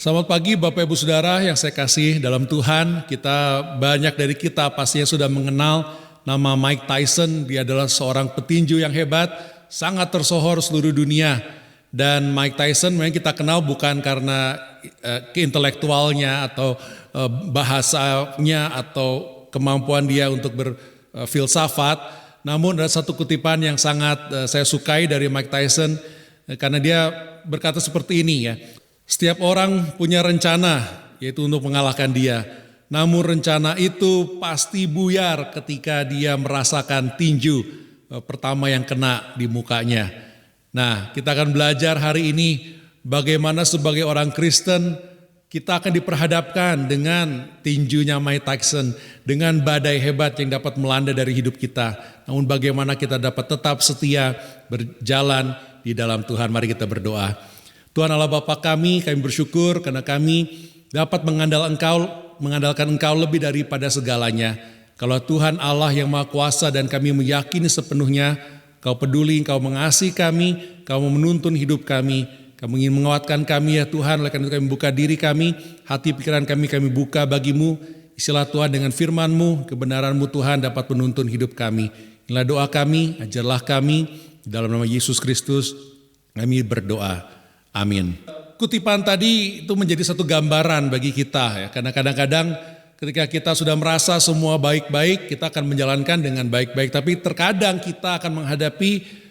Selamat pagi Bapak Ibu Saudara yang saya kasih dalam Tuhan. Banyak dari kita pastinya sudah mengenal nama Mike Tyson. Dia adalah seorang petinju yang hebat, sangat tersohor seluruh dunia. Dan Mike Tyson memang kita kenal bukan karena keintelektualnya atau bahasanya atau kemampuan dia untuk berfilsafat. Namun ada satu kutipan yang sangat saya sukai dari Mike Tyson karena dia berkata seperti ini ya. Setiap orang punya rencana, yaitu untuk mengalahkan dia. Namun rencana itu pasti buyar ketika dia merasakan tinju pertama yang kena di mukanya. Nah, kita akan belajar hari ini bagaimana sebagai orang Kristen kita akan diperhadapkan dengan tinjunya Mike Tyson, dengan badai hebat yang dapat melanda dari hidup kita. Namun bagaimana kita dapat tetap setia berjalan di dalam Tuhan. Mari kita berdoa. Tuhan Allah Bapa kami bersyukur karena kami dapat mengandalkan Engkau lebih daripada segalanya. Kalau Tuhan Allah yang Maha Kuasa dan kami meyakini sepenuhnya Engkau peduli, Engkau mengasihi kami, Engkau menuntun hidup kami, Kamu ingin menguatkan kami ya Tuhan. Oleh karena itu kami buka diri kami, hati pikiran kami buka bagimu. Isilah Tuhan dengan firman-Mu, kebenaran-Mu Tuhan dapat menuntun hidup kami. Inilah doa kami, ajarlah kami, dalam nama Yesus Kristus kami berdoa. Amin. Kutipan tadi itu menjadi satu gambaran bagi kita ya. Karena kadang-kadang ketika kita sudah merasa semua baik-baik, kita akan menjalankan dengan baik-baik. Tapi terkadang kita akan menghadapi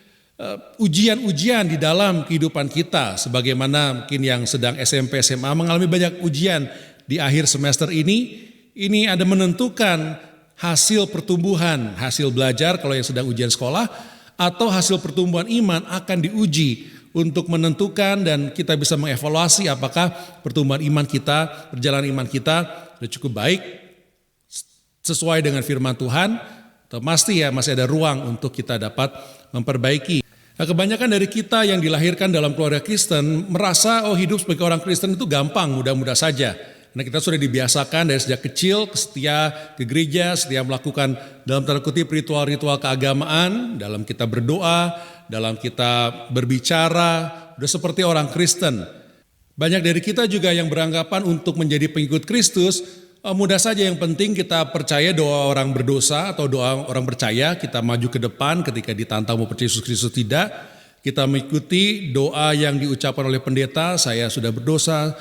ujian-ujian di dalam kehidupan kita. Sebagaimana mungkin yang sedang SMP, SMA mengalami banyak ujian di akhir semester ini. Ini ada menentukan hasil pertumbuhan, hasil belajar kalau yang sedang ujian sekolah. Atau hasil pertumbuhan iman akan diuji untuk menentukan dan kita bisa mengevaluasi apakah pertumbuhan iman kita, perjalanan iman kita sudah cukup baik sesuai dengan firman Tuhan atau masih ada ruang untuk kita dapat memperbaiki. Nah, kebanyakan dari kita yang dilahirkan dalam keluarga Kristen merasa hidup sebagai orang Kristen itu gampang, mudah-mudah saja. Karena kita sudah dibiasakan dari sejak kecil setia ke gereja, setia melakukan dalam tanda kutip ritual-ritual keagamaan, dalam kita berdoa, dalam kita berbicara, udah seperti orang Kristen. Banyak dari kita juga yang beranggapan untuk menjadi pengikut Kristus, mudah saja yang penting kita percaya doa orang berdosa atau doa orang percaya, kita maju ke depan ketika ditantang mau percaya Yesus Kristus tidak. Kita mengikuti doa yang diucapkan oleh pendeta, saya sudah berdosa,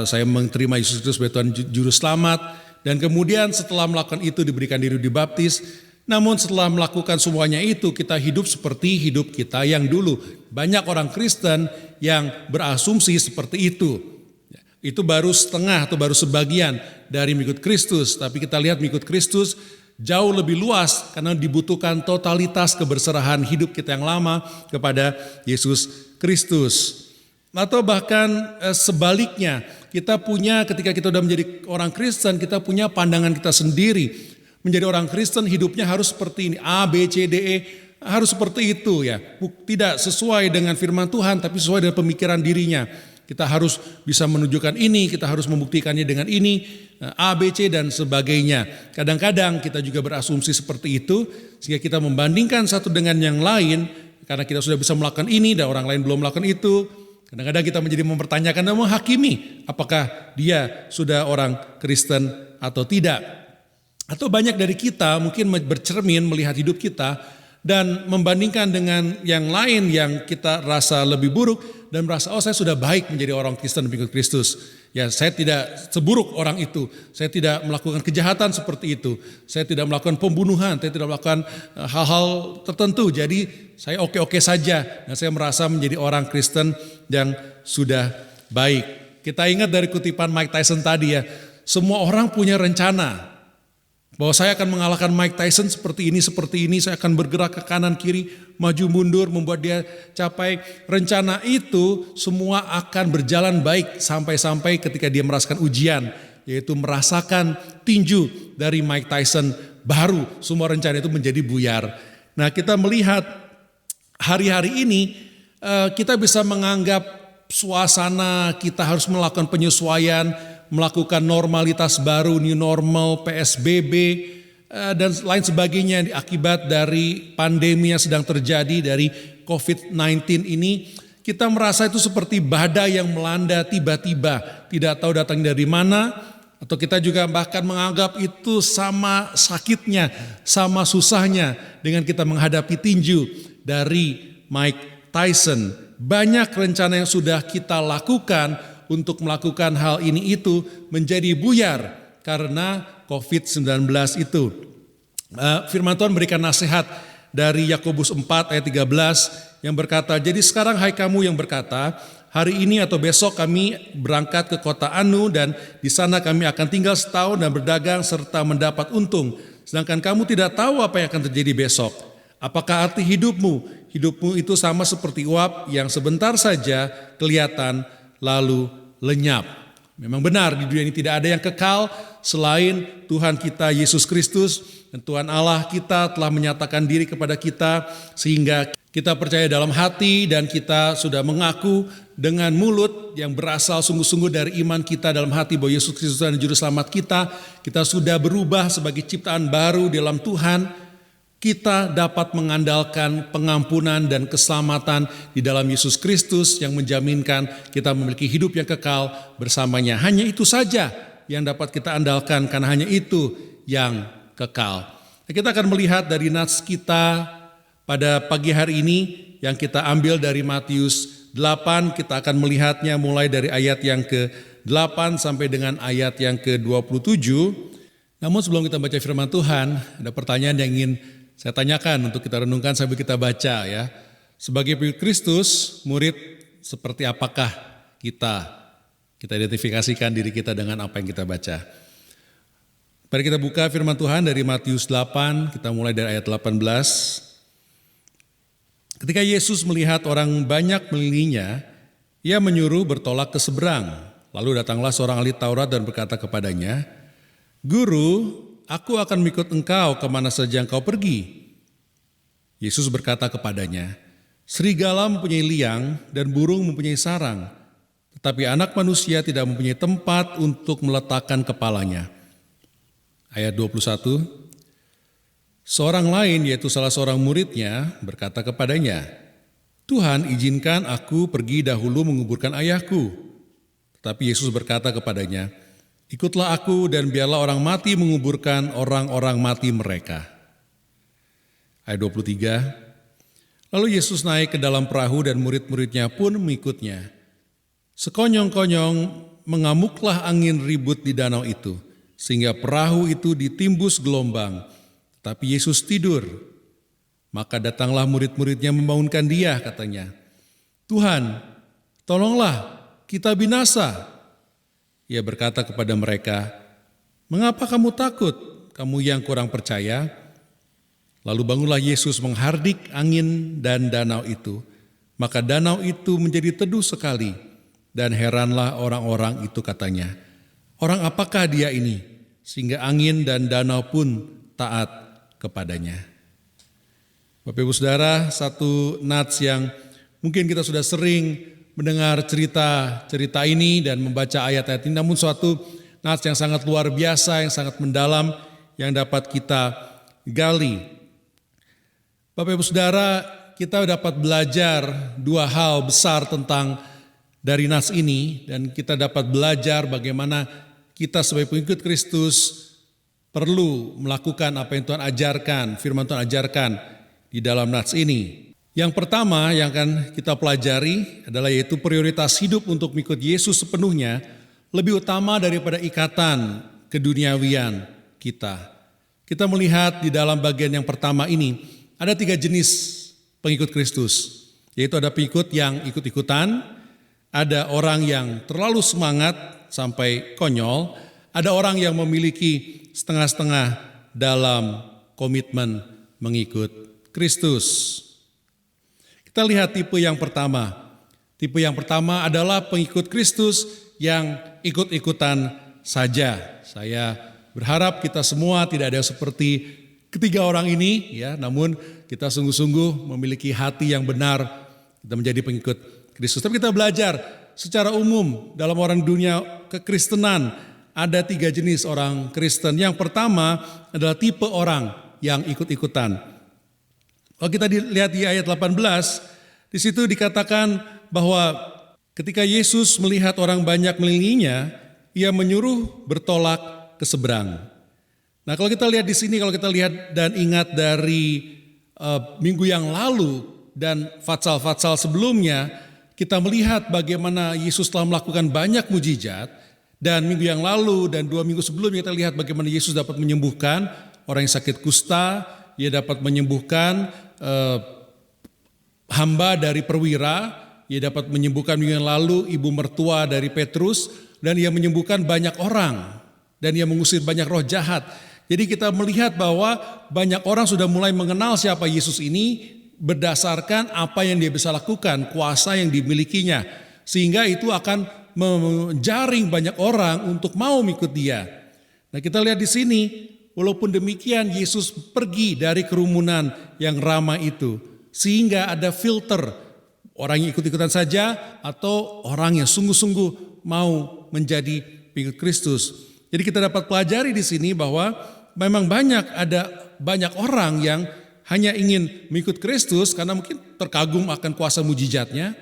saya menerima Yesus Kristus sebagai Tuhan Juru Selamat. Dan kemudian setelah melakukan itu diberikan diri dibaptis. Namun setelah melakukan semuanya itu kita hidup seperti hidup kita yang dulu. Banyak orang Kristen yang berasumsi seperti itu. Itu baru setengah atau baru sebagian dari mengikut Kristus. Tapi kita lihat mengikut Kristus jauh lebih luas karena dibutuhkan totalitas keberserahan hidup kita yang lama kepada Yesus Kristus. Atau bahkan sebaliknya, kita punya ketika kita sudah menjadi orang Kristen, kita punya pandangan kita sendiri. Menjadi orang Kristen hidupnya harus seperti ini, A, B, C, D, E, harus seperti itu ya. Tidak sesuai dengan firman Tuhan, tapi sesuai dengan pemikiran dirinya. Kita harus bisa menunjukkan ini, kita harus membuktikannya dengan ini, A, B, C, dan sebagainya. Kadang-kadang kita juga berasumsi seperti itu, sehingga kita membandingkan satu dengan yang lain, karena kita sudah bisa melakukan ini dan orang lain belum melakukan itu. Kadang-kadang kita menjadi mempertanyakan dan menghakimi apakah dia sudah orang Kristen atau tidak. Atau banyak dari kita mungkin bercermin melihat hidup kita dan membandingkan dengan yang lain yang kita rasa lebih buruk dan merasa saya sudah baik menjadi orang Kristen dan pengikut Kristus. Ya, saya tidak seburuk orang itu. Saya tidak melakukan kejahatan seperti itu. Saya tidak melakukan pembunuhan, saya tidak melakukan hal-hal tertentu. Jadi saya oke-oke saja. Dan saya merasa menjadi orang Kristen yang sudah baik. Kita ingat dari kutipan Mike Tyson tadi ya. Semua orang punya rencana. Bahwa saya akan mengalahkan Mike Tyson seperti ini, saya akan bergerak ke kanan kiri, maju mundur, membuat dia capai. Rencana itu semua akan berjalan baik sampai-sampai ketika dia merasakan ujian, yaitu merasakan tinju dari Mike Tyson, baru semua rencana itu menjadi buyar. Nah, kita melihat hari-hari ini kita bisa menganggap suasana kita harus melakukan penyesuaian, melakukan normalitas baru, new normal, PSBB, dan lain sebagainya akibat dari pandemi yang sedang terjadi dari COVID-19 ini. Kita merasa itu seperti badai yang melanda tiba-tiba tidak tahu datang dari mana, atau kita juga bahkan menganggap itu sama sakitnya, sama susahnya dengan kita menghadapi tinju dari Mike Tyson. Banyak rencana yang sudah kita lakukan untuk melakukan hal ini itu menjadi buyar karena COVID-19 itu. Firman Tuhan memberikan nasihat dari Yakobus 4 ayat 13 yang berkata, jadi sekarang hai kamu yang berkata, hari ini atau besok kami berangkat ke kota Anu dan di sana kami akan tinggal setahun dan berdagang serta mendapat untung. Sedangkan kamu tidak tahu apa yang akan terjadi besok. Apakah arti hidupmu? Hidupmu itu sama seperti uap yang sebentar saja kelihatan lalu lenyap. Memang benar di dunia ini tidak ada yang kekal selain Tuhan kita Yesus Kristus, dan Tuhan Allah kita telah menyatakan diri kepada kita sehingga kita percaya dalam hati dan kita sudah mengaku dengan mulut yang berasal sungguh-sungguh dari iman kita dalam hati bahwa Yesus Kristus adalah juru selamat kita sudah berubah sebagai ciptaan baru di dalam Tuhan. Kita dapat mengandalkan pengampunan dan keselamatan di dalam Yesus Kristus yang menjaminkan kita memiliki hidup yang kekal bersamanya. Hanya itu saja yang dapat kita andalkan karena hanya itu yang kekal. Kita akan melihat dari nats kita pada pagi hari ini yang kita ambil dari Matius 8. Kita akan melihatnya mulai dari ayat yang ke-8 sampai dengan ayat yang ke-27. Namun sebelum kita baca firman Tuhan, ada pertanyaan yang ingin saya tanyakan untuk kita renungkan sambil kita baca ya. Sebagai pengikut Kristus, murid seperti apakah kita identifikasikan diri kita dengan apa yang kita baca. Mari kita buka firman Tuhan dari Matius 8, kita mulai dari ayat 18. Ketika Yesus melihat orang banyak mengelilinginya, ia menyuruh bertolak ke seberang. Lalu datanglah seorang ahli Taurat dan berkata kepadanya, Guru, aku akan mengikut engkau kemana saja engkau pergi. Yesus berkata kepadanya, serigala mempunyai liang dan burung mempunyai sarang, tetapi anak manusia tidak mempunyai tempat untuk meletakkan kepalanya. Ayat 21, seorang lain yaitu salah seorang muridnya berkata kepadanya, Tuhan izinkan aku pergi dahulu menguburkan ayahku. Tetapi Yesus berkata kepadanya, ikutlah aku dan biarlah orang mati menguburkan orang-orang mati mereka. Ayat 23, lalu Yesus naik ke dalam perahu dan murid-muridnya pun mengikutnya. Sekonyong-konyong mengamuklah angin ribut di danau itu, sehingga perahu itu ditimbus gelombang. Tapi Yesus tidur. Maka datanglah murid-muridnya membangunkan dia, katanya, Tuhan, tolonglah, kita binasa. Ia berkata kepada mereka, mengapa kamu takut, kamu yang kurang percaya? Lalu bangunlah Yesus menghardik angin dan danau itu. Maka danau itu menjadi teduh sekali. Dan heranlah orang-orang itu katanya, orang apakah dia ini? Sehingga angin dan danau pun taat kepadanya. Bapak Ibu Saudara, satu nats yang mungkin kita sudah sering mendengar cerita ini dan membaca ayat-ayat ini, namun suatu nats yang sangat luar biasa, yang sangat mendalam, yang dapat kita gali. Bapak Ibu Saudara, kita dapat belajar dua hal besar tentang dari nats ini, dan kita dapat belajar bagaimana kita sebagai pengikut Kristus perlu melakukan apa yang Tuhan ajarkan, firman Tuhan ajarkan di dalam nats ini. Yang pertama yang akan kita pelajari adalah yaitu prioritas hidup untuk mengikut Yesus sepenuhnya lebih utama daripada ikatan keduniawian kita. Kita melihat di dalam bagian yang pertama ini ada 3 jenis pengikut Kristus, yaitu ada pengikut yang ikut-ikutan, ada orang yang terlalu semangat sampai konyol, ada orang yang memiliki setengah-setengah dalam komitmen mengikut Kristus. Kita lihat tipe yang pertama. Tipe yang pertama adalah pengikut Kristus yang ikut-ikutan saja. Saya berharap kita semua tidak ada seperti ketiga orang ini, ya. Namun kita sungguh-sungguh memiliki hati yang benar, kita menjadi pengikut Kristus. Tapi kita belajar secara umum dalam orang dunia kekristenan ada 3 jenis orang Kristen. Yang pertama adalah tipe orang yang ikut-ikutan. Kalau kita lihat di ayat 18, di situ dikatakan bahwa Ketika Yesus melihat orang banyak mengelilinginya, ia menyuruh bertolak ke seberang. Nah, kalau kita lihat di sini, kalau kita lihat dan ingat dari minggu yang lalu dan fatsal-fatsal sebelumnya, kita melihat bagaimana Yesus telah melakukan banyak mujizat. Dan minggu yang lalu dan 2 minggu sebelumnya kita lihat bagaimana Yesus dapat menyembuhkan orang yang sakit kusta, ia dapat menyembuhkan hamba dari perwira, ia dapat menyembuhkan minggu yang lalu ibu mertua dari Petrus, dan ia menyembuhkan banyak orang, dan ia mengusir banyak roh jahat. Jadi kita melihat bahwa banyak orang sudah mulai mengenal siapa Yesus ini berdasarkan apa yang dia bisa lakukan, kuasa yang dimilikinya. Sehingga itu akan menjaring banyak orang untuk mau mengikut dia. Nah, kita lihat di sini, walaupun demikian Yesus pergi dari kerumunan yang ramai itu. Sehingga ada filter, orang yang ikut-ikutan saja atau orang yang sungguh-sungguh mau menjadi pengikut Kristus. Jadi kita dapat pelajari di sini bahwa memang ada banyak orang yang hanya ingin mengikut Kristus karena mungkin terkagum akan kuasa mujizatnya.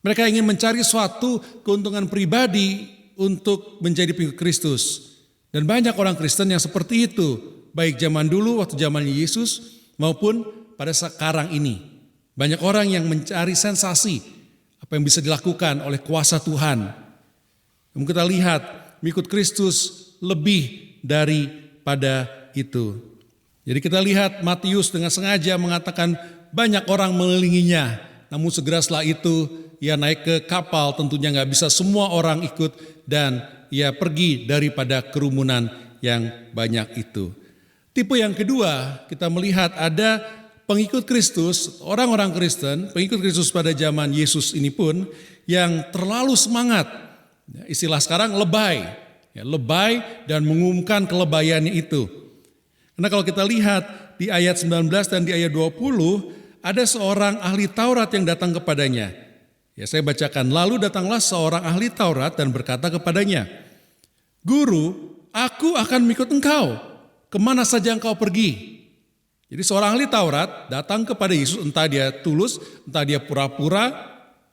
Mereka ingin mencari suatu keuntungan pribadi untuk menjadi pengikut Kristus. Dan banyak orang Kristen yang seperti itu, baik zaman dulu waktu zamannya Yesus maupun pada sekarang ini. Banyak orang yang mencari sensasi apa yang bisa dilakukan oleh kuasa Tuhan. Namun kita lihat mengikut Kristus lebih daripada itu. Jadi kita lihat Matius dengan sengaja mengatakan banyak orang mengelilinginya. Namun segera setelah itu ia naik ke kapal, tentunya nggak bisa semua orang ikut, dan ia pergi daripada kerumunan yang banyak itu. Tipe yang kedua, kita melihat ada pengikut Kristus, orang-orang Kristen, pengikut Kristus pada zaman Yesus ini pun yang terlalu semangat. Istilah sekarang lebay, lebay dan mengumumkan kelebayannya itu. Karena kalau kita lihat di ayat 19 dan di ayat 20, ada seorang ahli Taurat yang datang kepadanya. Ya, saya bacakan. Lalu datanglah seorang ahli Taurat dan berkata kepadanya, "Guru, aku akan mengikut engkau, kemana saja engkau pergi." Jadi seorang ahli Taurat datang kepada Yesus, entah dia tulus, entah dia pura-pura,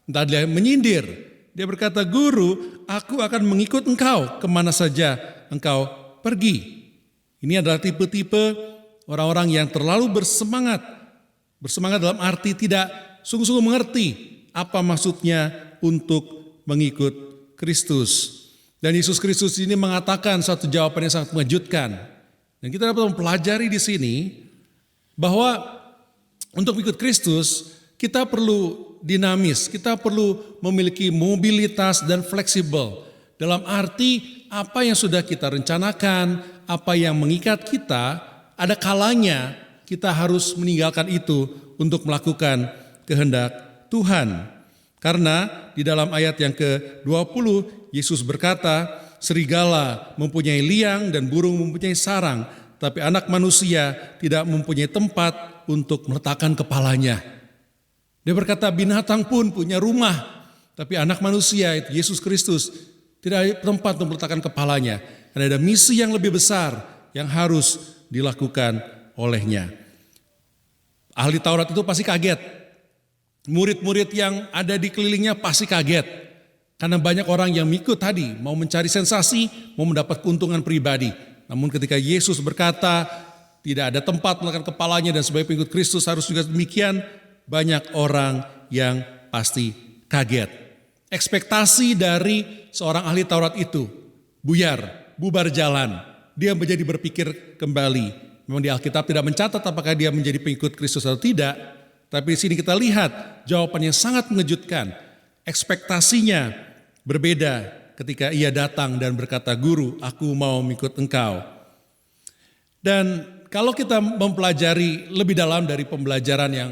entah dia menyindir. Dia berkata, "Guru, aku akan mengikut engkau, kemana saja engkau pergi." Ini adalah tipe-tipe orang-orang yang terlalu bersemangat. Bersemangat dalam arti tidak sungguh-sungguh mengerti apa maksudnya untuk mengikut Kristus. Dan Yesus Kristus ini mengatakan satu jawaban yang sangat mengejutkan. Dan kita dapat mempelajari di sini bahwa untuk mengikut Kristus kita perlu dinamis, kita perlu memiliki mobilitas dan fleksibel. Dalam arti apa yang sudah kita rencanakan, apa yang mengikat kita, ada kalanya kita harus meninggalkan itu untuk melakukan kehendak Tuhan. Karena di dalam ayat yang ke-20 Yesus berkata, "Serigala mempunyai liang dan burung mempunyai sarang, tapi anak manusia tidak mempunyai tempat untuk meletakkan kepalanya." Dia berkata binatang pun punya rumah, tapi anak manusia itu Yesus Kristus tidak ada tempat untuk meletakkan kepalanya. Karena ada misi yang lebih besar yang harus dilakukan olehnya. Ahli Taurat itu pasti kaget. Murid-murid yang ada di kelilingnya pasti kaget. Karena banyak orang yang ikut tadi, mau mencari sensasi, mau mendapat keuntungan pribadi. Namun ketika Yesus berkata, tidak ada tempat meletakkan kepalanya dan sebagai pengikut Kristus harus juga demikian, banyak orang yang pasti kaget. Ekspektasi dari seorang ahli Taurat itu buyar, bubar jalan. Dia menjadi berpikir kembali. Memang di Alkitab tidak mencatat apakah dia menjadi pengikut Kristus atau tidak. Tapi di sini kita lihat jawabannya sangat mengejutkan. Ekspektasinya berbeda ketika ia datang dan berkata, "Guru, aku mau mengikut engkau." Dan kalau kita mempelajari lebih dalam dari pembelajaran yang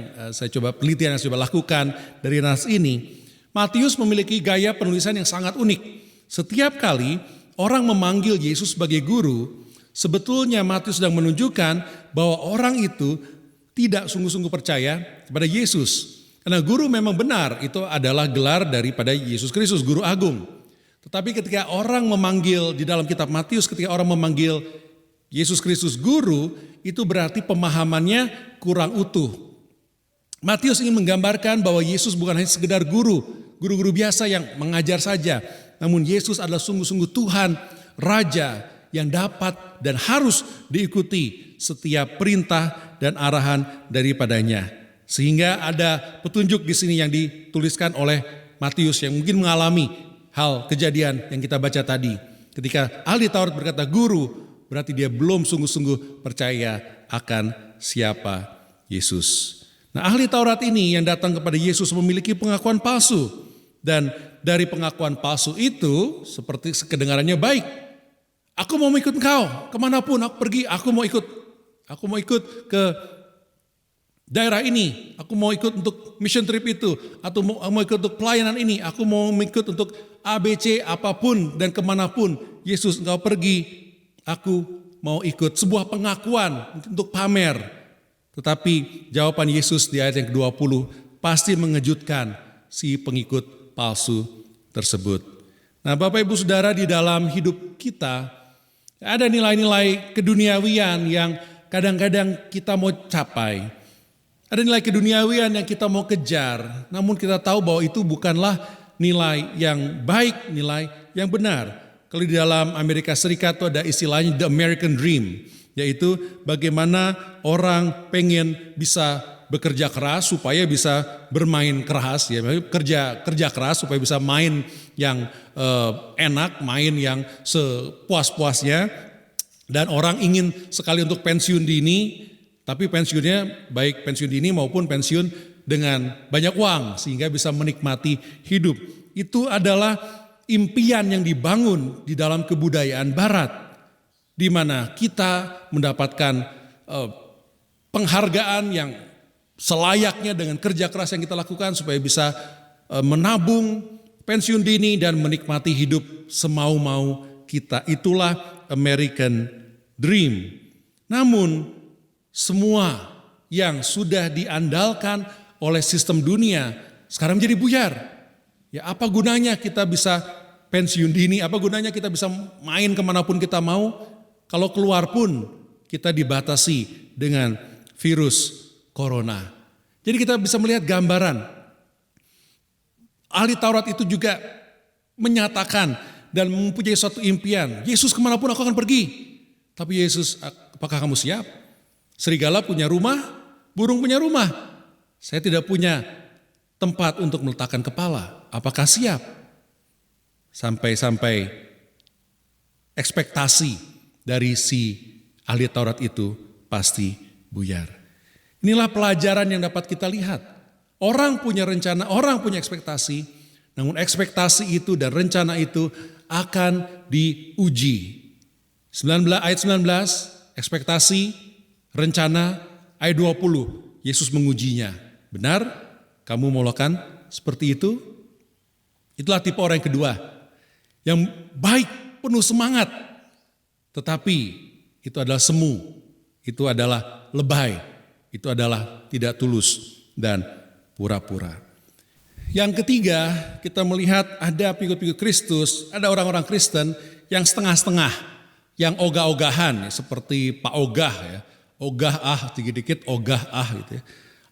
penelitian yang saya coba lakukan dari nas ini, Matius memiliki gaya penulisan yang sangat unik. Setiap kali orang memanggil Yesus sebagai guru, sebetulnya Matius sedang menunjukkan bahwa orang itu tidak sungguh-sungguh percaya kepada Yesus. Karena guru memang benar, itu adalah gelar daripada Yesus Kristus, guru agung. Tetapi ketika orang memanggil di dalam kitab Matius, ketika orang memanggil Yesus Kristus guru, itu berarti pemahamannya kurang utuh. Matius ingin menggambarkan bahwa Yesus bukan hanya sekedar guru biasa yang mengajar saja. Namun Yesus adalah sungguh-sungguh Tuhan, Raja yang dapat dan harus diikuti setiap perintah dan arahan daripadanya. Sehingga ada petunjuk di sini yang dituliskan oleh Matius yang mungkin mengalami hal kejadian yang kita baca tadi. Ketika ahli Taurat berkata guru, berarti dia belum sungguh-sungguh percaya akan siapa Yesus. Nah, ahli Taurat ini yang datang kepada Yesus memiliki pengakuan palsu. Dan dari pengakuan palsu itu seperti kedengarannya baik. Aku mau ikut engkau, kemanapun aku pergi, aku mau ikut ke daerah ini, aku mau ikut untuk mission trip itu, atau mau ikut untuk pelayanan ini, aku mau ikut untuk ABC apapun dan kemanapun. Yesus engkau pergi, aku mau ikut. Sebuah pengakuan untuk pamer. Tetapi jawaban Yesus di ayat yang ke-20 pasti mengejutkan si pengikut palsu tersebut. Nah, Bapak Ibu Saudara, di dalam hidup kita ada nilai-nilai keduniawian yang kadang-kadang kita mau capai. Ada nilai keduniawian yang kita mau kejar, namun kita tahu bahwa itu bukanlah nilai yang baik, nilai yang benar. Kalau di dalam Amerika Serikat itu ada istilahnya the American Dream, yaitu bagaimana orang pengen bisa bekerja keras supaya bisa bermain keras, ya kerja keras supaya bisa main yang enak, main yang sepuas-puasnya, dan orang ingin sekali untuk pensiun dini, tapi pensiunnya baik pensiun dini maupun pensiun dengan banyak uang sehingga bisa menikmati hidup. Itu adalah impian yang dibangun di dalam kebudayaan Barat, di mana kita mendapatkan penghargaan yang selayaknya dengan kerja keras yang kita lakukan supaya bisa menabung pensiun dini dan menikmati hidup semau-mau kita. Itulah American Dream. Namun semua yang sudah diandalkan oleh sistem dunia sekarang menjadi buyar. Ya, apa gunanya kita bisa pensiun dini, apa gunanya kita bisa main kemanapun kita mau, kalau keluar pun kita dibatasi dengan virus corona. Jadi kita bisa melihat gambaran. Ahli Taurat itu juga menyatakan dan mempunyai suatu impian. Yesus kemanapun aku akan pergi. Tapi Yesus, apakah kamu siap? Serigala punya rumah, burung punya rumah. Saya tidak punya tempat untuk meletakkan kepala. Apakah siap? Sampai ekspektasi dari si ahli Taurat itu pasti buyar. Inilah pelajaran yang dapat kita lihat. Orang punya rencana, orang punya ekspektasi, namun ekspektasi itu dan rencana itu akan diuji. Ayat 19, ekspektasi, rencana, ayat 20, Yesus mengujinya. Benar? Kamu mau lakukan seperti itu? Itulah tipe orang yang kedua, yang baik, penuh semangat, tetapi itu adalah semu, itu adalah lebay, itu adalah tidak tulus dan pura-pura. Yang ketiga, kita melihat ada pengikut-pengikut Kristus, ada orang-orang Kristen yang setengah-setengah, yang ogah-ogahan, seperti Pak Ogah ya, ogah dikit-dikit ogah gitu ya.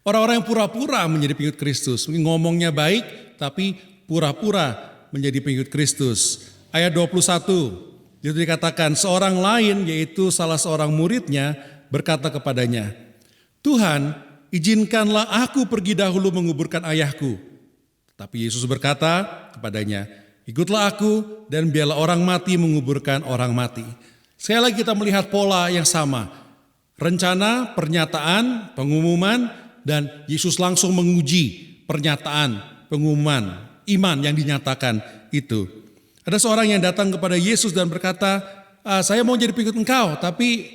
Orang-orang yang pura-pura menjadi pengikut Kristus, ngomongnya baik tapi pura-pura menjadi pengikut Kristus. Ayat 21. Itu dikatakan seorang lain, yaitu salah seorang muridnya, berkata kepadanya, Tuhan, izinkanlah aku pergi dahulu menguburkan ayahku. Tapi Yesus berkata kepadanya, ikutlah aku dan biarlah orang mati menguburkan orang mati. Sekali lagi kita melihat pola yang sama. Rencana, pernyataan, pengumuman, dan Yesus langsung menguji pernyataan, pengumuman, iman yang dinyatakan itu. Ada seorang yang datang kepada Yesus dan berkata, saya mau jadi pengikut engkau, tapi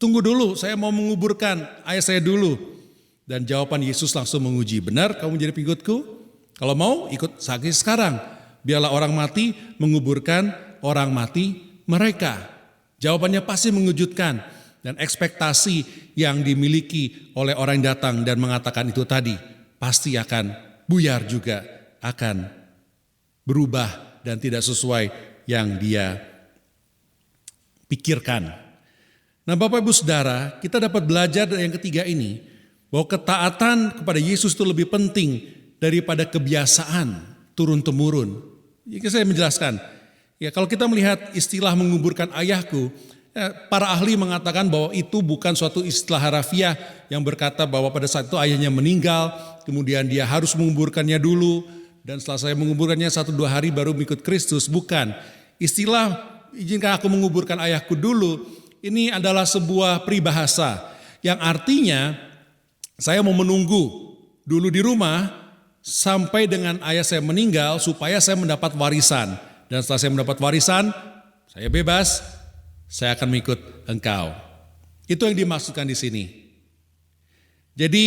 tunggu dulu, saya mau menguburkan ayah saya dulu. Dan jawaban Yesus langsung menguji, benar kamu jadi pengikutku? Kalau mau ikut saksi sekarang, biarlah orang mati menguburkan orang mati mereka. Jawabannya pasti mengejutkan, dan ekspektasi yang dimiliki oleh orang yang datang dan mengatakan itu tadi, pasti akan buyar juga, akan berubah dan tidak sesuai yang dia pikirkan. Nah, Bapak Ibu Saudara, kita dapat belajar dari yang ketiga ini bahwa ketaatan kepada Yesus itu lebih penting daripada kebiasaan turun-temurun. Jadi saya menjelaskan, ya kalau kita melihat istilah menguburkan ayahku, para ahli mengatakan bahwa itu bukan suatu istilah harafiah yang berkata bahwa pada saat itu ayahnya meninggal, kemudian dia harus menguburkannya dulu, dan setelah saya menguburkannya 1-2 hari baru mengikut Kristus. Bukan. Istilah izinkan aku menguburkan ayahku dulu, ini adalah sebuah peribahasa yang artinya saya mau menunggu dulu di rumah sampai dengan ayah saya meninggal supaya saya mendapat warisan. Dan setelah saya mendapat warisan, saya bebas, saya akan mengikut engkau. Itu yang dimaksudkan di sini. Jadi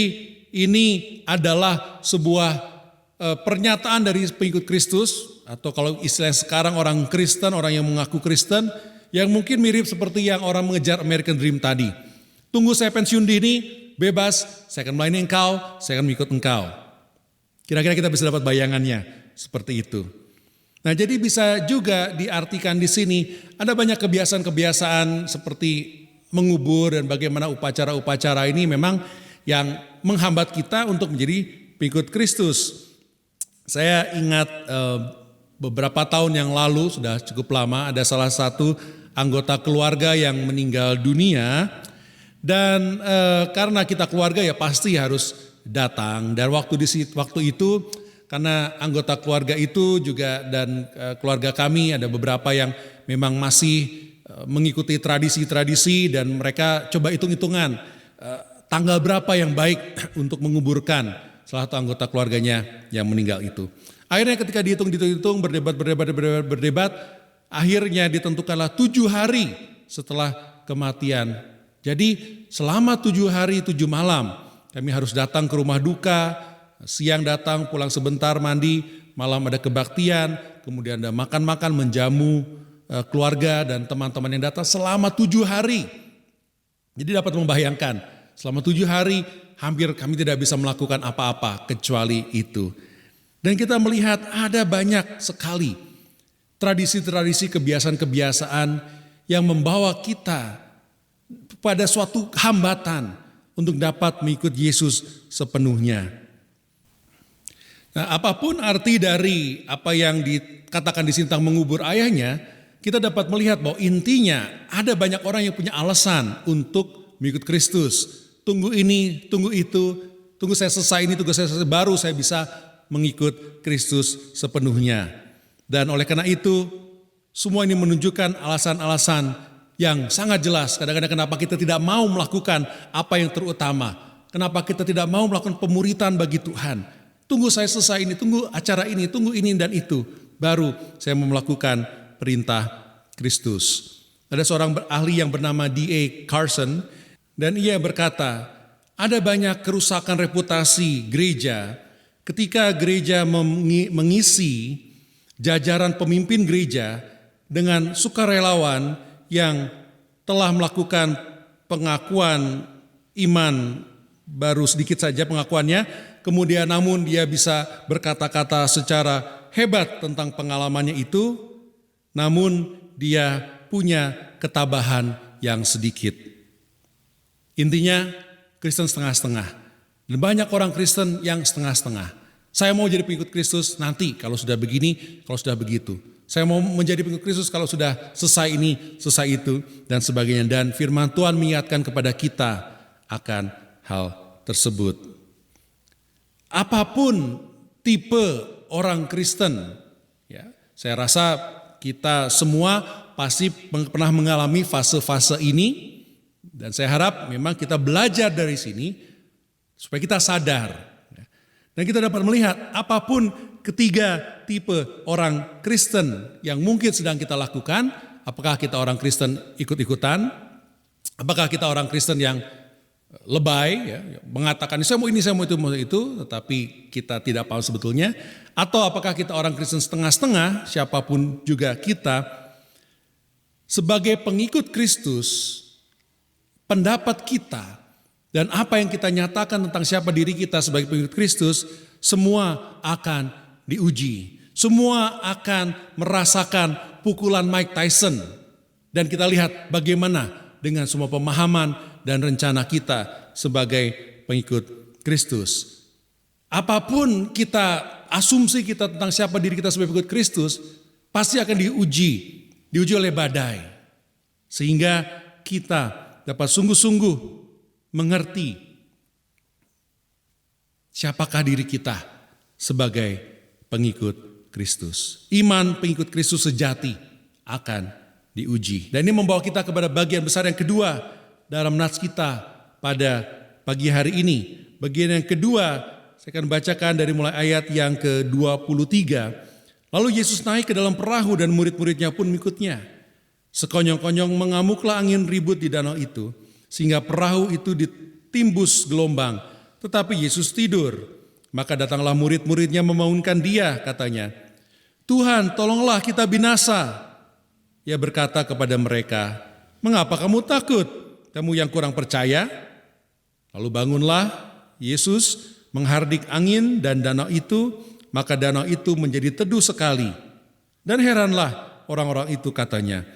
ini adalah sebuah pernyataan dari pengikut Kristus, atau kalau istilah sekarang orang Kristen, orang yang mengaku Kristen, yang mungkin mirip seperti yang orang mengejar American Dream tadi. Tunggu saya pensiun dini, bebas, saya akan melayani engkau, saya akan mengikut engkau. Kira-kira kita bisa dapat bayangannya seperti itu. Nah, jadi bisa juga diartikan di sini ada banyak kebiasaan-kebiasaan seperti mengubur dan bagaimana upacara-upacara ini memang yang menghambat kita untuk menjadi pengikut Kristus. Saya ingat beberapa tahun yang lalu, sudah cukup lama, ada salah satu anggota keluarga yang meninggal dunia. Dan karena kita keluarga ya pasti harus datang. Dan waktu itu karena anggota keluarga itu juga dan keluarga kami ada beberapa yang memang masih mengikuti tradisi-tradisi dan mereka coba hitung-hitungan tanggal berapa yang baik untuk menguburkan salah satu anggota keluarganya yang meninggal itu. Akhirnya ketika dihitung, berdebat, akhirnya ditentukanlah 7 hari setelah kematian. Jadi selama 7 hari 7 malam kami harus datang ke rumah duka, siang datang, pulang sebentar, mandi, malam ada kebaktian, kemudian ada makan-makan, menjamu keluarga dan teman-teman yang datang selama 7 hari. Jadi dapat membayangkan, selama 7 hari hampir kami tidak bisa melakukan apa-apa kecuali itu. Dan kita melihat ada banyak sekali tradisi-tradisi, kebiasaan-kebiasaan yang membawa kita pada suatu hambatan untuk dapat mengikut Yesus sepenuhnya. Nah, apapun arti dari apa yang dikatakan di sini tentang mengubur ayahnya, kita dapat melihat bahwa intinya ada banyak orang yang punya alasan untuk mengikut Kristus. Tunggu ini, tunggu itu, tunggu saya selesai ini, tunggu saya selesai, baru saya bisa mengikut Kristus sepenuhnya. Dan oleh karena itu, semua ini menunjukkan alasan-alasan yang sangat jelas. Kadang-kadang kenapa kita tidak mau melakukan apa yang terutama. Kenapa kita tidak mau melakukan pemuritan bagi Tuhan. Tunggu saya selesai ini, tunggu acara ini, tunggu ini dan itu. Baru saya mau melakukan perintah Kristus. Ada seorang ahli yang bernama D.A. Carson. Dan ia berkata, ada banyak kerusakan reputasi gereja ketika gereja mengisi jajaran pemimpin gereja dengan sukarelawan yang telah melakukan pengakuan iman baru sedikit saja pengakuannya, kemudian namun dia bisa berkata-kata secara hebat tentang pengalamannya itu, namun dia punya ketabahan yang sedikit. Intinya Kristen setengah-setengah. Dan banyak orang Kristen yang setengah-setengah. Saya mau jadi pengikut Kristus nanti kalau sudah begini, kalau sudah begitu. Saya mau menjadi pengikut Kristus kalau sudah selesai ini, selesai itu, dan sebagainya. Dan firman Tuhan mengingatkan kepada kita akan hal tersebut. Apapun tipe orang Kristen, ya, saya rasa kita semua pasti pernah mengalami fase-fase ini. Dan saya harap memang kita belajar dari sini supaya kita sadar. Dan kita dapat melihat apapun ketiga tipe orang Kristen yang mungkin sedang kita lakukan. Apakah kita orang Kristen ikut-ikutan? Apakah kita orang Kristen yang lebay, ya, mengatakan saya mau ini, saya mau itu, tetapi kita tidak paham sebetulnya. Atau apakah kita orang Kristen setengah-setengah, siapapun juga kita, sebagai pengikut Kristus, pendapat kita dan apa yang kita nyatakan tentang siapa diri kita sebagai pengikut Kristus, semua akan diuji. Semua akan merasakan pukulan Mike Tyson. Dan kita lihat bagaimana dengan semua pemahaman dan rencana kita sebagai pengikut Kristus. Apapun asumsi kita tentang siapa diri kita sebagai pengikut Kristus, pasti akan diuji oleh badai. Sehingga kita dapat sungguh-sungguh mengerti siapakah diri kita sebagai pengikut Kristus. Iman pengikut Kristus sejati akan diuji. Dan ini membawa kita kepada bagian besar yang kedua dalam nats kita pada pagi hari ini. Bagian yang kedua, saya akan bacakan dari mulai ayat yang ke-23. Lalu Yesus naik ke dalam perahu dan murid-muridnya pun mengikutnya. Sekonyong-konyong mengamuklah angin ribut di danau itu, sehingga perahu itu ditimbus gelombang. Tetapi Yesus tidur. Maka datanglah murid-muridnya membangunkan dia, katanya, "Tuhan, tolonglah kita binasa." Ia berkata kepada mereka, "Mengapa kamu takut, kamu yang kurang percaya?" Lalu bangunlah Yesus, menghardik angin dan danau itu, maka danau itu menjadi teduh sekali. Dan heranlah orang-orang itu, katanya,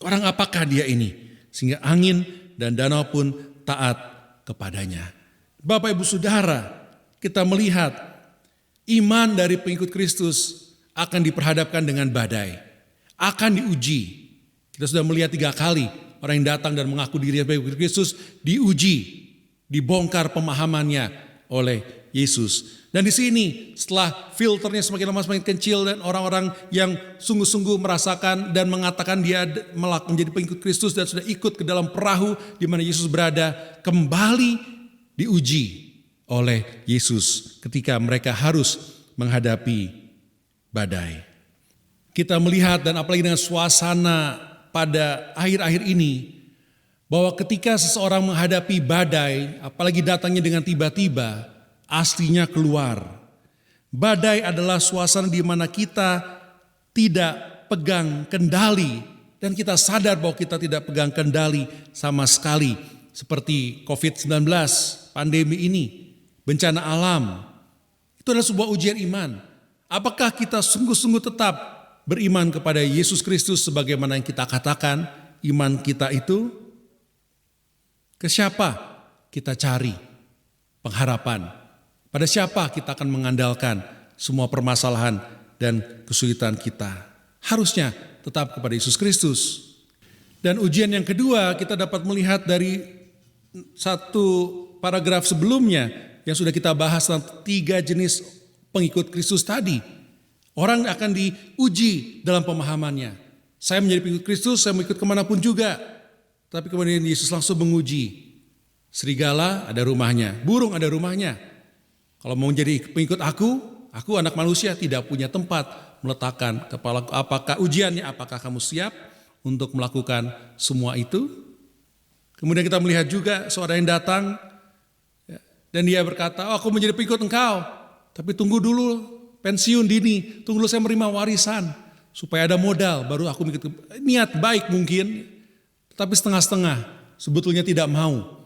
"Orang apakah dia ini, sehingga angin dan danau pun taat kepadanya?" Bapak Ibu Saudara, kita melihat iman dari pengikut Kristus akan diperhadapkan dengan badai, akan diuji. Kita sudah melihat 3 kali orang yang datang dan mengaku diri sebagai pengikut Kristus diuji, dibongkar pemahamannya oleh Yesus. Dan di sini setelah filternya semakin lama semakin kecil dan orang-orang yang sungguh-sungguh merasakan dan mengatakan dia menjadi pengikut Kristus dan sudah ikut ke dalam perahu di mana Yesus berada, kembali diuji oleh Yesus ketika mereka harus menghadapi badai. Kita melihat dan apalagi dengan suasana pada akhir-akhir ini, bahwa ketika seseorang menghadapi badai, apalagi datangnya dengan tiba-tiba, aslinya keluar. Badai adalah suasana di mana kita tidak pegang kendali dan kita sadar bahwa kita tidak pegang kendali sama sekali. Seperti COVID-19, pandemi ini, bencana alam. Itu adalah sebuah ujian iman. Apakah kita sungguh-sungguh tetap beriman kepada Yesus Kristus sebagaimana yang kita katakan iman kita itu? Ke siapa kita cari pengharapan? Pada siapa kita akan mengandalkan semua permasalahan dan kesulitan kita? Harusnya tetap kepada Yesus Kristus. Dan ujian yang kedua kita dapat melihat dari satu paragraf sebelumnya yang sudah kita bahas tentang 3 jenis pengikut Kristus tadi. Orang akan diuji dalam pemahamannya. Saya menjadi pengikut Kristus, saya mengikut kemanapun juga. Tapi kemudian Yesus langsung menguji. Serigala ada rumahnya, burung ada rumahnya. Kalau mau menjadi pengikut aku anak manusia tidak punya tempat meletakkan kepala. Apakah ujiannya, apakah kamu siap untuk melakukan semua itu? Kemudian kita melihat juga seorang yang datang dan dia berkata, aku menjadi pengikut engkau, tapi tunggu dulu pensiun dini, tunggu dulu saya menerima warisan, supaya ada modal, baru aku mengikut. Niat baik mungkin, tapi setengah-setengah, sebetulnya tidak mau.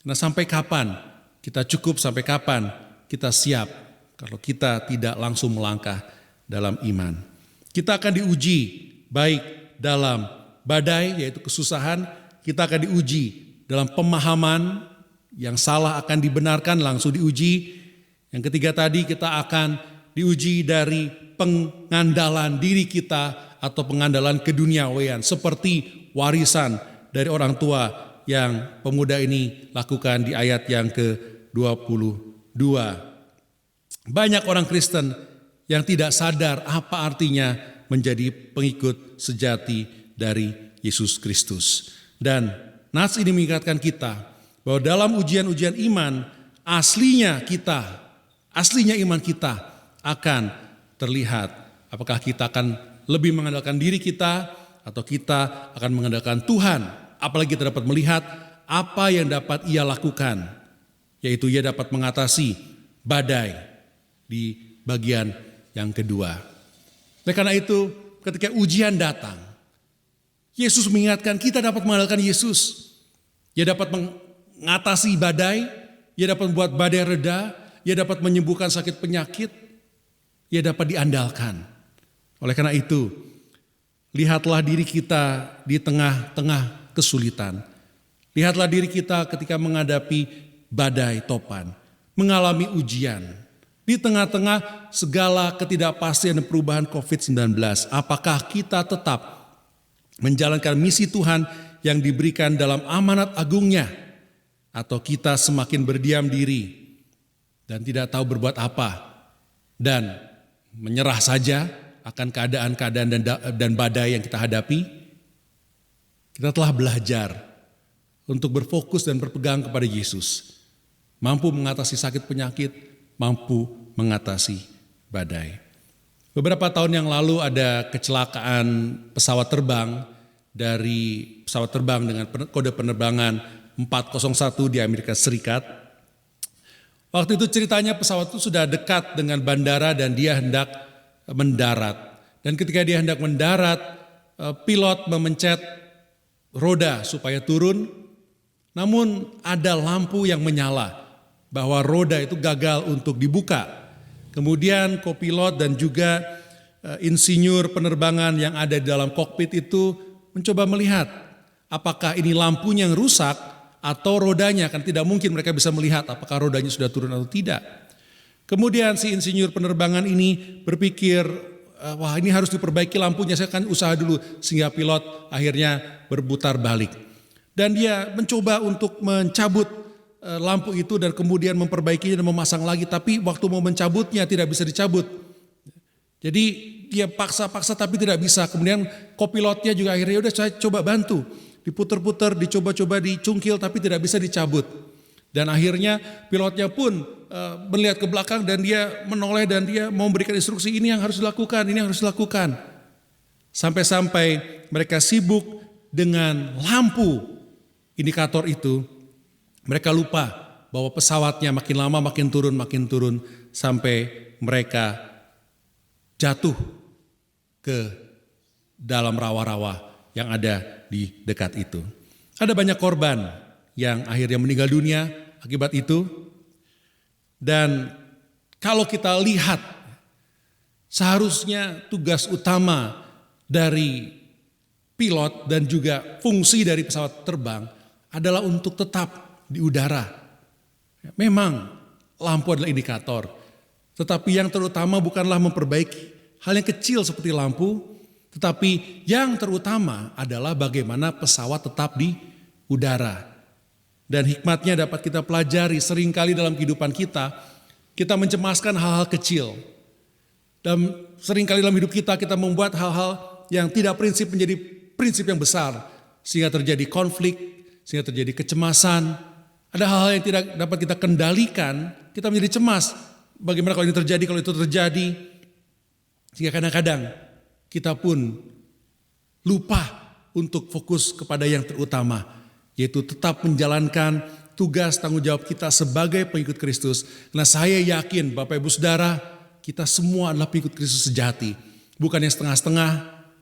Nah sampai kapan kita cukup, sampai kapan kita siap, kalau kita tidak langsung melangkah dalam iman. Kita akan diuji, baik dalam badai, yaitu kesusahan, kita akan diuji dalam pemahaman yang salah akan dibenarkan, langsung diuji. Yang ketiga tadi kita akan diuji dari pengandalan diri kita atau pengandalan keduniawian seperti warisan dari orang tua yang pemuda ini lakukan di ayat yang ke-22. Banyak orang Kristen yang tidak sadar apa artinya menjadi pengikut sejati dari Yesus Kristus. Dan nats ini mengingatkan kita bahwa dalam ujian-ujian iman aslinya iman kita akan terlihat. Apakah kita akan lebih mengandalkan diri kita atau kita akan mengandalkan Tuhan. Apalagi kita dapat melihat apa yang dapat ia lakukan, yaitu ia dapat mengatasi badai di bagian yang kedua. Oleh karena itu ketika ujian datang, Yesus mengingatkan kita dapat mengandalkan Yesus. Ia dapat mengatasi badai, ia dapat membuat badai reda, ia dapat menyembuhkan sakit penyakit, ia dapat diandalkan. Oleh karena itu, lihatlah diri kita di tengah-tengah kesulitan. Lihatlah diri kita ketika menghadapi badai topan, mengalami ujian. Di tengah-tengah segala ketidakpastian dan perubahan COVID-19, apakah kita tetap menjalankan misi Tuhan yang diberikan dalam amanat agungnya, atau kita semakin berdiam diri dan tidak tahu berbuat apa dan menyerah saja akan keadaan-keadaan dan badai yang kita hadapi? Kita telah belajar untuk berfokus dan berpegang kepada Yesus, mampu mengatasi sakit penyakit, mampu mengatasi badai. Beberapa tahun yang lalu ada kecelakaan pesawat terbang dengan kode penerbangan 401 di Amerika Serikat. Waktu itu ceritanya pesawat itu sudah dekat dengan bandara dan dia hendak mendarat. Dan ketika dia hendak mendarat, pilot memencet roda supaya turun, namun ada lampu yang menyala bahwa roda itu gagal untuk dibuka. Kemudian kopilot dan juga insinyur penerbangan yang ada di dalam kokpit itu mencoba melihat apakah ini lampunya yang rusak atau rodanya, kan tidak mungkin mereka bisa melihat apakah rodanya sudah turun atau tidak. Kemudian si insinyur penerbangan ini berpikir, wah ini harus diperbaiki lampunya, saya akan usaha dulu, sehingga pilot akhirnya berputar balik. Dan dia mencoba untuk mencabut lampu itu dan kemudian memperbaikinya dan memasang lagi, tapi waktu mau mencabutnya tidak bisa dicabut. Jadi dia paksa-paksa tapi tidak bisa. Kemudian kopilotnya juga akhirnya udah saya coba bantu. Diputer-puter, dicoba-coba dicungkil tapi tidak bisa dicabut. Dan akhirnya pilotnya pun melihat ke belakang dan dia menoleh dan dia mau memberikan instruksi, ini yang harus dilakukan, ini yang harus dilakukan. Sampai-sampai mereka sibuk dengan lampu indikator itu, mereka lupa bahwa pesawatnya makin lama makin turun sampai mereka jatuh ke dalam rawa-rawa yang ada di dekat itu. Ada banyak korban yang akhirnya meninggal dunia akibat itu. Dan kalau kita lihat, seharusnya tugas utama dari pilot dan juga fungsi dari pesawat terbang adalah untuk tetap di udara. Memang lampu adalah indikator, tetapi yang terutama bukanlah memperbaiki hal yang kecil seperti lampu, tetapi yang terutama adalah bagaimana pesawat tetap di udara. Dan hikmatnya dapat kita pelajari seringkali dalam kehidupan kita mencemaskan hal-hal kecil. Dan seringkali dalam hidup kita membuat hal-hal yang tidak prinsip menjadi prinsip yang besar. Sehingga terjadi konflik, sehingga terjadi kecemasan. Ada hal-hal yang tidak dapat kita kendalikan, kita menjadi cemas. Bagaimana kalau ini terjadi, kalau itu terjadi. Sehingga kadang-kadang kita pun lupa untuk fokus kepada yang terutama, yaitu tetap menjalankan tugas tanggung jawab kita sebagai pengikut Kristus. Karena saya yakin Bapak Ibu Saudara, kita semua adalah pengikut Kristus sejati. Bukan yang setengah-setengah,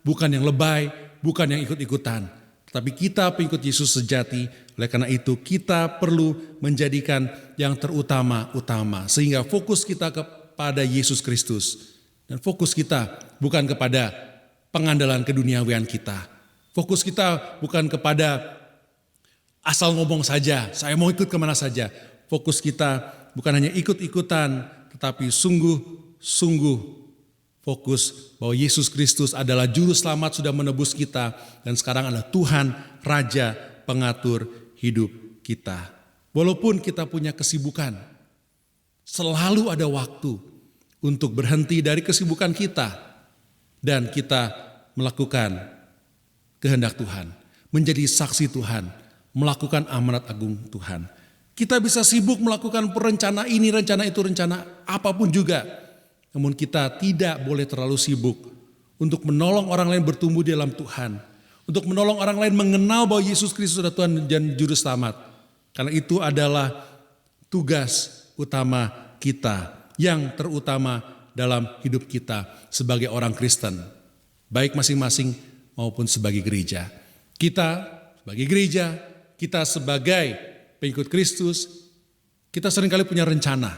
bukan yang lebay, bukan yang ikut-ikutan. Tetapi kita pengikut Yesus sejati, oleh karena itu kita perlu menjadikan yang terutama-utama. Sehingga fokus kita kepada Yesus Kristus. Dan fokus kita bukan kepada pengandalan keduniawian kita. Fokus kita bukan kepada asal ngomong saja, saya mau ikut kemana saja. Fokus kita bukan hanya ikut-ikutan, tetapi sungguh-sungguh fokus bahwa Yesus Kristus adalah juru selamat, sudah menebus kita, dan sekarang adalah Tuhan, Raja, pengatur hidup kita. Walaupun kita punya kesibukan, selalu ada waktu untuk berhenti dari kesibukan kita dan kita melakukan kehendak Tuhan, menjadi saksi Tuhan, melakukan amanat agung Tuhan. Kita bisa sibuk melakukan rencana ini, rencana itu, rencana apapun juga. Namun kita tidak boleh terlalu sibuk untuk menolong orang lain bertumbuh di dalam Tuhan. Untuk menolong orang lain mengenal bahwa Yesus Kristus adalah Tuhan dan Juru Selamat. Karena itu adalah tugas utama kita, yang terutama dalam hidup kita sebagai orang Kristen. Baik masing-masing maupun sebagai gereja. Kita sebagai gereja, kita sebagai pengikut Kristus, kita seringkali punya rencana.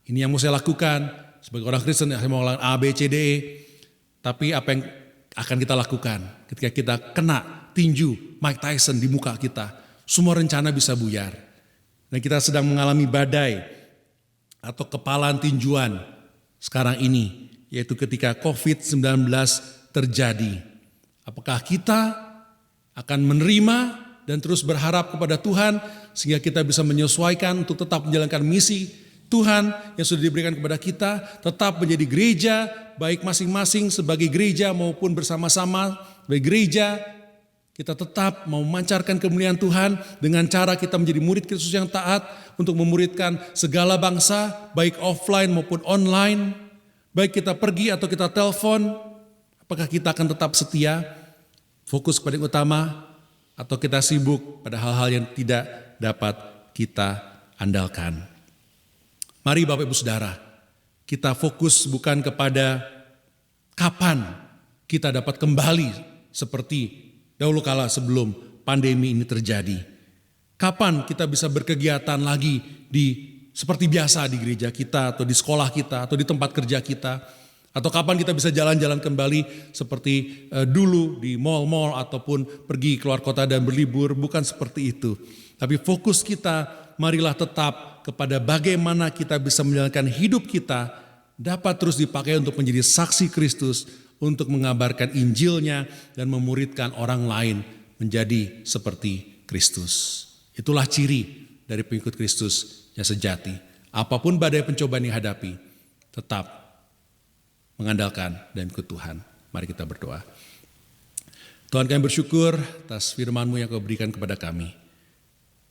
Ini yang mau saya lakukan sebagai orang Kristen, saya mau lakukan A, B, C, D, E. Tapi apa yang akan kita lakukan ketika kita kena tinju Mike Tyson di muka kita? Semua rencana bisa buyar. Dan kita sedang mengalami badai atau kepalan tinjuan sekarang ini, yaitu ketika COVID-19 terjadi. Apakah kita akan menerima dan terus berharap kepada Tuhan sehingga kita bisa menyesuaikan untuk tetap menjalankan misi Tuhan yang sudah diberikan kepada kita, tetap menjadi gereja, baik masing-masing sebagai gereja maupun bersama-sama sebagai gereja, kita tetap mau memancarkan kemuliaan Tuhan dengan cara kita menjadi murid Kristus yang taat untuk memuridkan segala bangsa, baik offline maupun online, baik kita pergi atau kita telepon, apakah kita akan tetap setia, fokus pada yang utama, atau kita sibuk pada hal-hal yang tidak dapat kita andalkan. Mari Bapak Ibu Saudara, kita fokus bukan kepada kapan kita dapat kembali seperti dahulu kala sebelum pandemi ini terjadi. Kapan kita bisa berkegiatan lagi seperti biasa di gereja kita atau di sekolah kita atau di tempat kerja kita. Atau kapan kita bisa jalan-jalan kembali seperti dulu di mal-mal ataupun pergi keluar kota dan berlibur, bukan seperti itu. Tapi fokus kita marilah tetap kepada bagaimana kita bisa menjalankan hidup kita dapat terus dipakai untuk menjadi saksi Kristus, untuk mengabarkan Injilnya dan memuridkan orang lain menjadi seperti Kristus. Itulah ciri dari pengikut Kristus yang sejati. Apapun badai pencobaan yang hadapi, tetap mengandalkan dan ikut Tuhan. Mari kita berdoa. Tuhan, kami bersyukur atas firman-Mu yang Kau berikan kepada kami.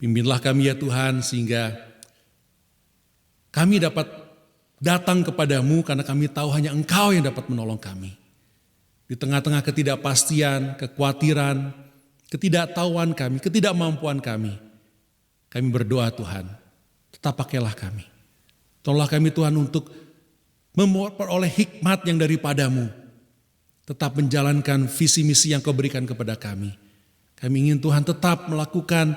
Pimpinlah kami ya Tuhan sehingga kami dapat datang kepadamu karena kami tahu hanya Engkau yang dapat menolong kami. Di tengah-tengah ketidakpastian, kekhawatiran, ketidaktahuan kami, ketidakmampuan kami berdoa Tuhan, tetap pakailah kami. Tolonglah kami Tuhan untuk memperoleh hikmat yang daripadamu. Tetap menjalankan visi misi yang Kau berikan kepada kami. Kami ingin Tuhan tetap melakukan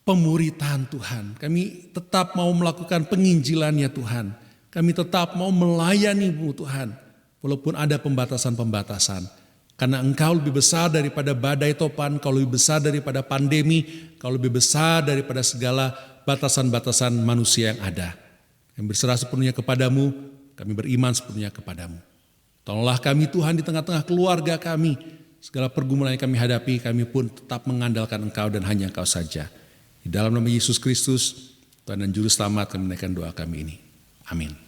pemuritan Tuhan. Kami tetap mau melakukan penginjilan ya Tuhan. Kami tetap mau melayani-Mu Tuhan. Walaupun ada pembatasan-pembatasan. Karena Engkau lebih besar daripada badai topan. Engkau lebih besar daripada pandemi. Engkau lebih besar daripada segala batasan-batasan manusia yang ada. Kami berserah sepenuhnya kepadamu. Kami beriman sepenuhnya kepadamu. Tolonglah kami Tuhan di tengah-tengah keluarga kami. Segala pergumulan yang kami hadapi, kami pun tetap mengandalkan Engkau dan hanya Engkau saja. Di dalam nama Yesus Kristus, Tuhan dan Juru Selamat, kami menaikkan doa kami ini. Amin.